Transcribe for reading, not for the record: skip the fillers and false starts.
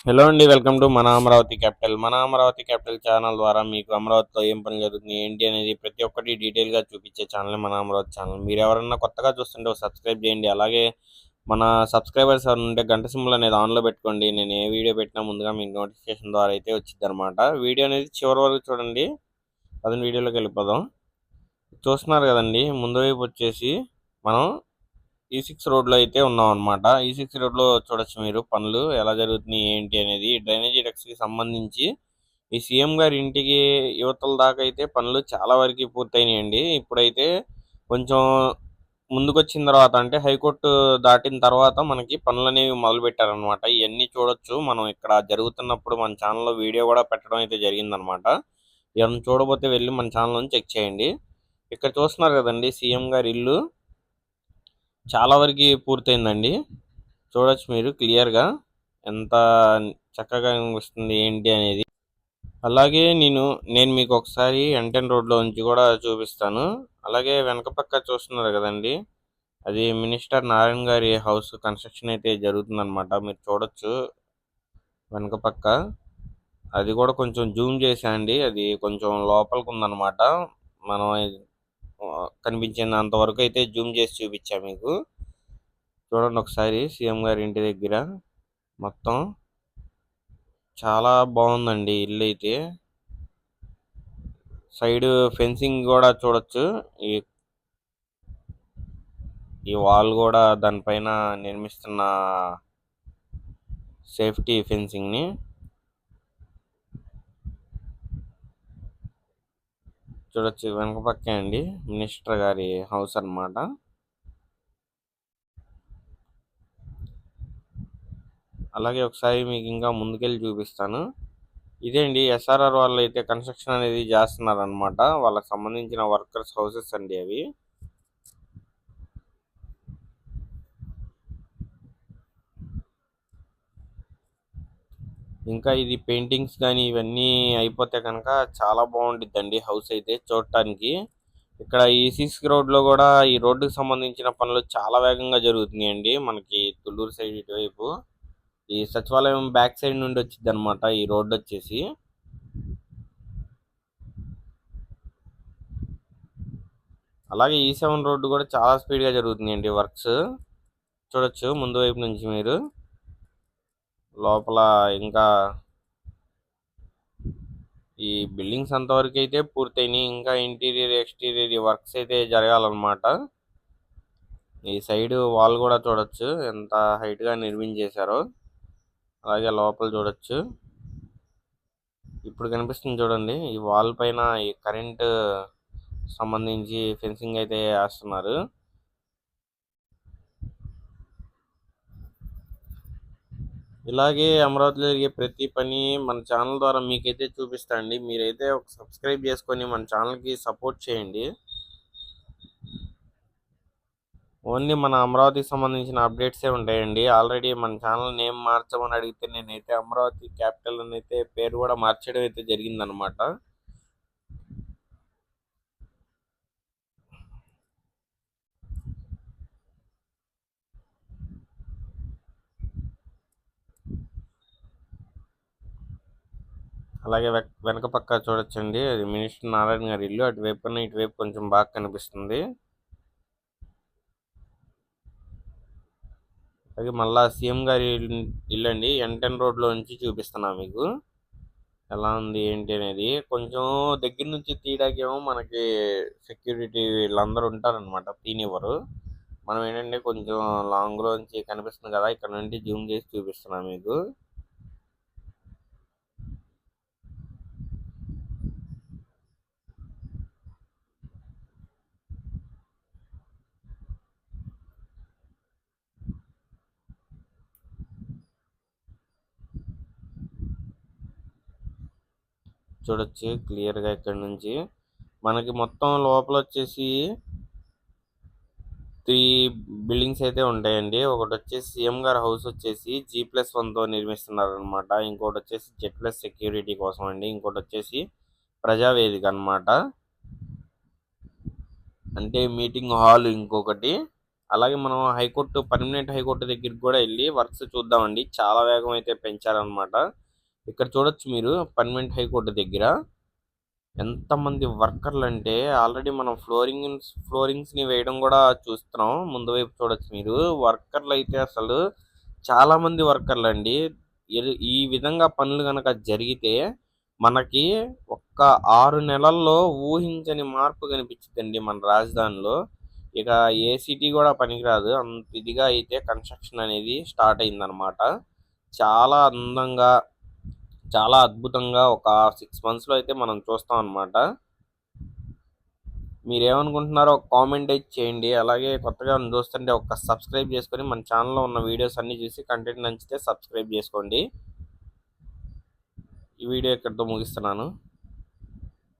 Hello అండి, welcome to మన Amaravati capital. మన అమరావతి క్యాపిటల్ ఛానల్ ద్వారా మీకు అమరావతిలో ఏం పని జరుగుతుంది ఏంటి అనేది ప్రతి ఒక్కటి డీటెయిల్గా చూపించే ఛానల్ మన అమరావతి ఛానల్. మీరు ఎవరన్నా కొత్తగా చూస్తుంటే సబ్స్క్రైబ్ చేయండి. అలాగే మన సబ్స్క్రైబర్స్ ఎవరు ఉంటే గంట సింబల్ అనేది ఆన్లో పెట్టుకోండి. నేను ఏ వీడియో పెట్టినా ముందుగా మీకు నోటిఫికేషన్ ద్వారా అయితే వచ్చింది అనమాట. వీడియో అనేది చివరి వరకు చూడండి. అదే వీడియోలోకి వెళ్ళిపోదాం. చూస్తున్నారు కదండి, ముందు వైపు వచ్చేసి మనం ఈ6 రోడ్లో అయితే ఉన్నాం అనమాట. ఈ6 రోడ్లో చూడొచ్చు మీరు పనులు ఎలా జరుగుతున్నాయి ఏంటి అనేది. డ్రైనేజీ డక్ట్స్కి సంబంధించి ఈ సీఎం గారి ఇంటికి యువతల దాకా అయితే పనులు చాలా వరకు పూర్తయినాయండి. ఇప్పుడైతే కొంచెం ముందుకొచ్చిన తర్వాత అంటే హైకోర్టు దాటిన తర్వాత మనకి పనులు అనేవి మొదలు పెట్టారనమాట. ఇవన్నీ చూడొచ్చు మనం ఇక్కడ జరుగుతున్నప్పుడు మన ఛానల్లో వీడియో కూడా పెట్టడం అయితే జరిగిందనమాట. ఎవరైనా చూడబోతే వెళ్ళి మన ఛానల్ చెక్ చేయండి. ఇక్కడ చూస్తున్నారు కదండి, సీఎం గారి ఇల్లు చాలా వరకు పూర్తయిందండి. చూడొచ్చు మీరు క్లియర్గా ఎంత చక్కగా కనిపిస్తుంది ఏంటి అనేది. అలాగే నేను మీకు ఒకసారి N10 రోడ్లో నుంచి కూడా చూపిస్తాను. అలాగే వెనక పక్క చూస్తున్నారు కదండి, అది మినిస్టర్ నారాయణ గారి హౌస్ కన్స్ట్రక్షన్ అయితే జరుగుతుందన్నమాట. మీరు చూడొచ్చు వెనక పక్క. అది కూడా కొంచెం జూమ్ చేసా అండి, అది కొంచెం లోపలికి ఉందన్నమాట. మనం కనిపించినంత వరకు అయితే జూమ్ చేసి చూపించా మీకు. చూడండి ఒకసారి సీఎం గారి ఇంటి దగ్గర మొత్తం చాలా బాగుందండి ఇల్లు అయితే. సైడ్ ఫెన్సింగ్ కూడా చూడొచ్చు. ఈ ఈ వాల్ కూడా దానిపైన నిర్మిస్తున్న సేఫ్టీ ఫెన్సింగ్ ని చూడొచ్చు. వెనక పక్కే అండి మినిస్టర్ గారి హౌస్ అన్నమాట. అలాగే ఒకసారి మీకు ఇంకా ముందుకెళ్ళి చూపిస్తాను. ఇదే అండి SRR వాళ్ళు అయితే కన్స్ట్రక్షన్ అనేది చేస్తున్నారు అనమాట. వాళ్ళకి సంబంధించిన వర్కర్స్ హౌసెస్ అండి అవి. ఇంకా ఇది పెయింటింగ్స్ కానీ ఇవన్నీ అయిపోతే కనుక చాలా బాగుంటుందండి హౌస్ అయితే చూడటానికి. ఇక్కడ ఈ సిక్స్ రోడ్లో కూడా ఈ రోడ్డుకి సంబంధించిన పనులు చాలా వేగంగా జరుగుతున్నాయండి. మనకి తుళ్ళూరు సైడ్ ఇటువైపు ఈ సచివాలయం బ్యాక్ సైడ్ నుండి వచ్చింది అనమాట ఈ రోడ్డు వచ్చేసి. అలాగే E7 రోడ్డు కూడా చాలా స్పీడ్గా జరుగుతున్నాయండి వర్క్స్. చూడొచ్చు ముందు వైపు నుంచి మీరు. లోపల ఇంకా ఈ బిల్డింగ్స్ అంతవరకు అయితే పూర్తయినాయి. ఇంకా ఇంటీరియర్ ఎక్స్టీరియర్ వర్క్స్ అయితే జరగాలన్నమాట. ఈ సైడ్ వాల్ కూడా చూడొచ్చు ఎంత హైట్ గా నిర్మించేశారో. అలాగే లోపల చూడొచ్చు, ఇప్పుడు కనిపిస్తుంది చూడండి ఈ వాల్ పైన ఈ కరెంట్ సంబంధించి ఫెన్సింగ్ అయితే వేస్తున్నారు. ఇలాగే అమరావతిలో జరిగే ప్రతి పని మన ఛానల్ ద్వారా మీకైతే చూపిస్తా అండి. మీరైతే ఒక సబ్స్క్రైబ్ చేసుకొని మన ఛానల్కి సపోర్ట్ చేయండి. ఓన్లీ మన అమరావతికి సంబంధించిన అప్డేట్సే ఉంటాయండి. ఆల్రెడీ మన ఛానల్ నేమ్ మార్చమని అడిగితే నేనైతే అమరావతి క్యాపిటల్ అని అయితే పేరు కూడా మార్చడం అయితే జరిగిందనమాట. అలాగే వెనక పక్క చూడొచ్చండి, అది మినిస్టర్ నారాయణ గారి ఇల్లు. అటువైపు ఇటువైపు కొంచెం బాగా కనిపిస్తుంది. అలాగే మళ్ళా సీఎం గారి ఇల్లు అండి N10 రోడ్లో నుంచి చూపిస్తున్నా మీకు ఎలా ఉంది ఏంటి అనేది. కొంచెం దగ్గర నుంచి తీయడాకేమో మనకి సెక్యూరిటీ వీళ్ళందరూ ఉంటారనమాట, తీనివ్వరు. మనం ఏంటంటే కొంచెం లాంగ్లో నుంచి కనిపిస్తుంది కదా, ఇక్కడ నుండి జూమ్ చేసి చూపిస్తున్నా మీకు. చూడొచ్చు క్లియర్గా ఇక్కడ నుంచి. మనకి మొత్తం లోపల వచ్చేసి 3 బిల్డింగ్స్ అయితే ఉంటాయండి. ఒకటి వచ్చేసి సీఎం గారి హౌస్ వచ్చేసి G+1తో నిర్మిస్తున్నారు అనమాట. ఇంకోటి వచ్చేసి Z+ సెక్యూరిటీ కోసం అండి. ఇంకోటి వచ్చేసి ప్రజావేదిక అనమాట, అంటే మీటింగ్ హాల్ ఇంకొకటి. అలాగే మనం పర్మనెంట్ హైకోర్టు దగ్గరికి కూడా వెళ్ళి వర్క్స్ చూద్దామండి. చాలా వేగం అయితే పెంచారనమాట. ఇక్కడ చూడొచ్చు మీరు పర్మనెంట్ హైకోర్టు దగ్గర ఎంతమంది వర్కర్లు అంటే ఆల్రెడీ మనం ఫ్లోరింగ్స్ని వేయడం కూడా చూస్తున్నాం. ముందు వైపు చూడొచ్చు మీరు. వర్కర్లు అయితే అసలు చాలా మంది వర్కర్లు అండి. ఈ విధంగా పనులు కనుక జరిగితే మనకి ఒక్క 6 నెలల్లో ఊహించని మార్పు కనిపించిద్దండి మన రాజధానిలో. ఇక ఏ సిటీ కూడా పనికిరాదు. అంత ఇదిగా అయితే కన్స్ట్రక్షన్ అనేది స్టార్ట్ అయిందనమాట. చాలా అందంగా, చాలా అద్భుతంగా ఒక 6 మంత్స్‌లో అయితే మనం చూస్తాం అనమాట. మీరేమనుకుంటున్నారో ఒక కామెంట్ అయితే చేయండి. అలాగే కొత్తగా ఏమన్నా చూస్తుంటే ఒక సబ్స్క్రైబ్ చేసుకొని మన ఛానల్‌లో ఉన్న వీడియోస్ అన్నీ చూసి కంటెంట్ నచ్చితే సబ్స్క్రైబ్ చేసుకోండి. ఈ వీడియో ఇక్కడితో ముగిస్తున్నాను.